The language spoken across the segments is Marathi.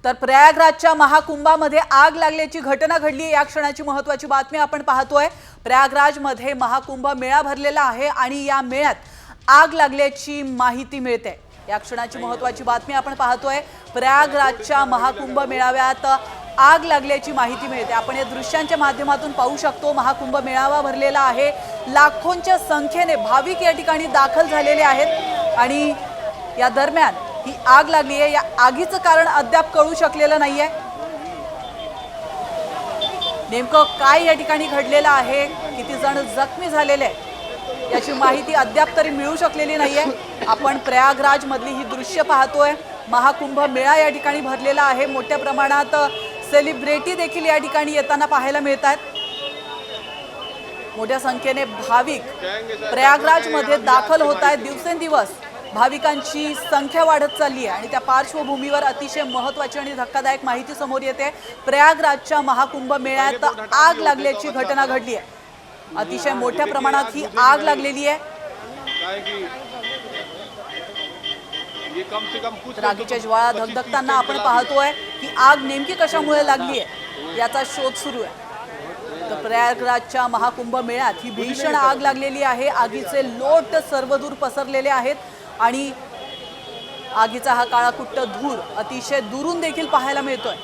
तर प्रयागराजच्या महाकुंभामध्ये आग लागल्याची घटना घडली। या क्षणाची महत्त्वाची बातमी आपण पाहतोय। प्रयागराजमध्ये महाकुंभ मेळा भरलेला आहे आणि या मेळ्यात आग लागल्याची माहिती मिळते। या क्षणाची महत्त्वाची बातमी आपण पाहतोय। प्रयागराजच्या महाकुंभ मेळाव्यात आग लागल्याची माहिती मिळते। आपण या दृश्यांच्या माध्यमातून पाहू शकतो। महाकुंभ मेळावा भरलेला आहे। लाखोंच्या संख्येने भाविक या ठिकाणी दाखल झालेले आहेत आणि या दरम्यान ही आग लागली आहे। या आगीचं कारण अद्याप कळू शकलेलं नाहीये। नेमकं काय या ठिकाणी घडलेलं आहे, किती जण जखमी झालेले आहेत याची माहिती अद्याप तरी मिळू शकलेली नाहीये। आपण प्रयागराज मधली ही दृश्य पाहतोय। महाकुंभ मेळा या ठिकाणी भरलेला आहे। मोठ्या प्रमाणात सेलिब्रिटी देखील या ठिकाणी येताना पाहायला मिळतात। मोठ्या संख्येने भाविक प्रयागराज मध्ये दाखल होत आहेत। दिवसेंदिवस भाविकांची संख्या वाढत चालली आहे आणि त्या पार्श्वभूमीवर अतिशय महत्त्वाची आणि धक्कादायक माहिती समोर येते। प्रयागराजच्या महाकुंभ मेळ्यात आग लागल्याची घटना घडली आहे। अतिशय मोठ्या प्रमाणात ही आग लागलेली आहे। रागीच्या ज्वाळा धगधगताना आपण पाहतोय की आग नेमकी कशामुळे लागली आहे याचा शोध सुरू आहे। तर प्रयागराजच्या महाकुंभ मेळ्यात ही भीषण आग लागलेली आहे। आगीचे लोट सर्वदूर पसरलेले आहेत आणि आगीचा हा काळाकुट्ट धूर अतिशय दुरून देखील पाहायला मिळतोय।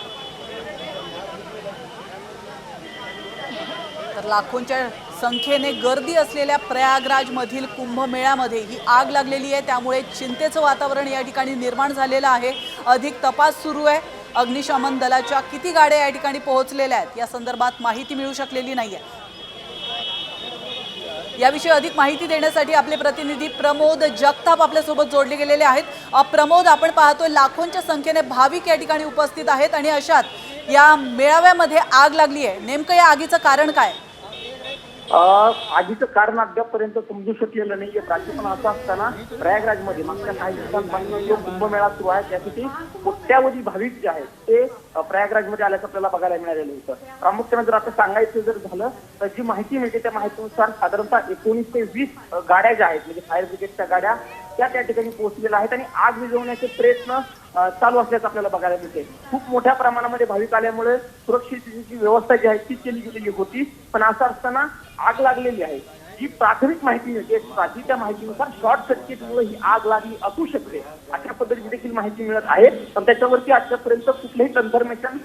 तर लाखोंच्या संख्येने गर्दी असलेल्या प्रयागराज मधील कुंभमेळ्यामध्ये ही आग लागलेली आहे। त्यामुळे चिंतेचं वातावरण या ठिकाणी निर्माण झालेलं आहे। अधिक तपास सुरू आहे। अग्निशमन दलाच्या किती गाड्या या ठिकाणी पोहोचलेल्या आहेत या संदर्भात माहिती मिळू शकलेली नाहीये। याविषयी अधिक माहिती देण्यासाठी आपले प्रतिनिधी प्रमोद जगताप आपल्या सोबत जोडले गेलेले आहेत। प्रमोद, आपण पाहतोय लाखोंच्या संख्येने भाविक या ठिकाणी उपस्थित आहेत आणि अशात या मेळाव्यामध्ये आग लागली आहे। नेमकं या आगीचं कारण काय? आगीचं कारण अद्यापपर्यंत समजू शकलेलं नाहीये। प्राची पण असं असताना प्रयागराजमध्ये मागच्या काही दिवसांपासून जो कुंभमेळा सुरू आहे त्यासाठी कोट्यावधी भाविक जे आहेत ते प्रयागराजमध्ये आल्याचं आपल्याला बघायला मिळालेलं होतं। प्रामुख्याने जर आता सांगायचं जर झालं तर जी माहिती मिळते त्या माहितीनुसार साधारणतः 19 ते 20 गाड्या ज्या आहेत म्हणजे फायर ब्रिगेडच्या गाड्या त्या ठिकाणी पोहोचलेल्या आहेत आणि आग विझवण्याचे प्रयत्न चालू असल्याचं आपल्याला बघायला मिळते। खूप मोठ्या प्रमाणामध्ये भाविक आल्यामुळे सुरक्षिततेची व्यवस्था जी आहे ती केली गेलेली होती, पण असं असताना आग लागलेली आहे। जी प्राथमिक माहिती मिळते त्या माहितीनुसार शॉर्ट सर्किटमुळे ही आग लागली असू शकते अशा पद्धतीची देखील माहिती मिळत आहे। पण त्याच्यावरती आतापर्यंत कुठलेही कन्फर्मेशन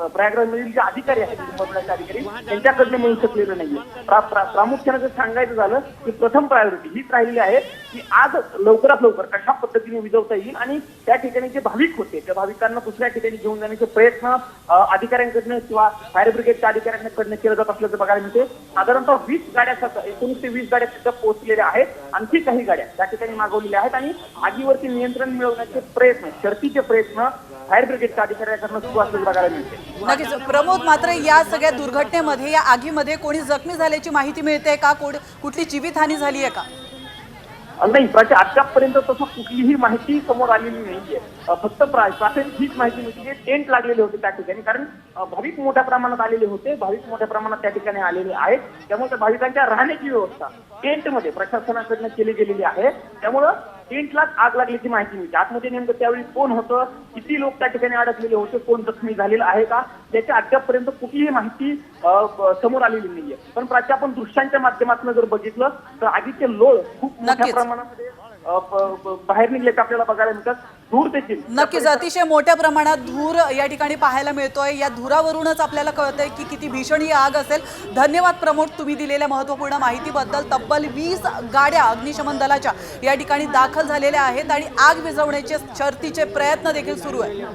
प्रयागराजमधील जे अधिकारी आहेत कुंभमेळ्याचे अधिकारी त्यांच्याकडनं मिळू शकलेलं नाहीये। प्रामुख्याने जर सांगायचं झालं की प्रथम प्रायोरिटी हीच राहिलेली आहे की आग लवकरात लवकर कशा पद्धतीने विझवता येईल आणि त्या ठिकाणी जे भाविक होते त्या भाविकांना दुसऱ्या ठिकाणी घेऊन जाण्याचे प्रयत्न अधिकाऱ्यांकडनं किंवा फायर ब्रिगेडच्या अधिकाऱ्यांकडनं केलं जात असल्याचं बघायला मिळते। साधारणतः 20 गाड्या 19 ते 20 गाड्या तिथं पोहोचलेल्या आहेत। आणखी काही गाड्या त्या ठिकाणी मागवलेल्या आहेत आणि आगीवरती नियंत्रण मिळवण्याचे प्रयत्न शर्थीचे प्रयत्न फायर ब्रिगेडच्या अधिकाऱ्यांकडून सुरू असल्याचं बघायला मिळते। नक्कीच प्रमोद, मात्र या सगळ्या दुर्घटनेमध्ये या आगीमध्ये कोणी जखमी झाल्याची माहिती मिळते का? कुठली जीवितहानी झाली आहे का? नाही, आतापर्यंत तसं कुठलीही माहिती समोर आलेली नाहीये। फक्त प्राथमिक हीच माहिती मिळते की टेंट लागलेले होते त्या ठिकाणी, कारण भाविक मोठ्या प्रमाणात आलेले होते। भाविक मोठ्या प्रमाणात त्या ठिकाणी आलेले आहेत, त्यामुळे त्या भाविकांच्या राहण्याची व्यवस्था टेंटमध्ये प्रशासनाकडनं केली गेलेली आहे। त्यामुळं टेंटलाच आग लागल्याची माहिती मिळते। आतमध्ये नेमकं त्यावेळी कोण होतं, किती लोक त्या ठिकाणी अडकलेले होते, कोण जखमी झालेला आहे का, त्याच्या अद्यापपर्यंत कुठलीही माहिती समोर आलेली नाहीये। पण प्राची आपण दृश्यांच्या माध्यमातून जर बघितलं तर आगीचे लोळ खूप मोठ्या प्रमाणामध्ये बाहेर निघल्याचं आपल्याला बघायला मिळतात। धूर देखील नक्कीच अतिशय मोठ्या प्रमाणात धूर या ठिकाणी पाहायला मिळतोय। या धुरावरूनच आपल्याला कळतंय की किती भीषण ही आग असेल। धन्यवाद प्रमोद, तुम्ही दिलेल्या महत्त्वपूर्ण माहितीबद्दल। तब्बल 20 गाड्या अग्निशमन दलाच्या या ठिकाणी दाखल झालेल्या आहेत आणि आग विझवण्याचे शर्थीचे प्रयत्न देखील सुरू आहेत।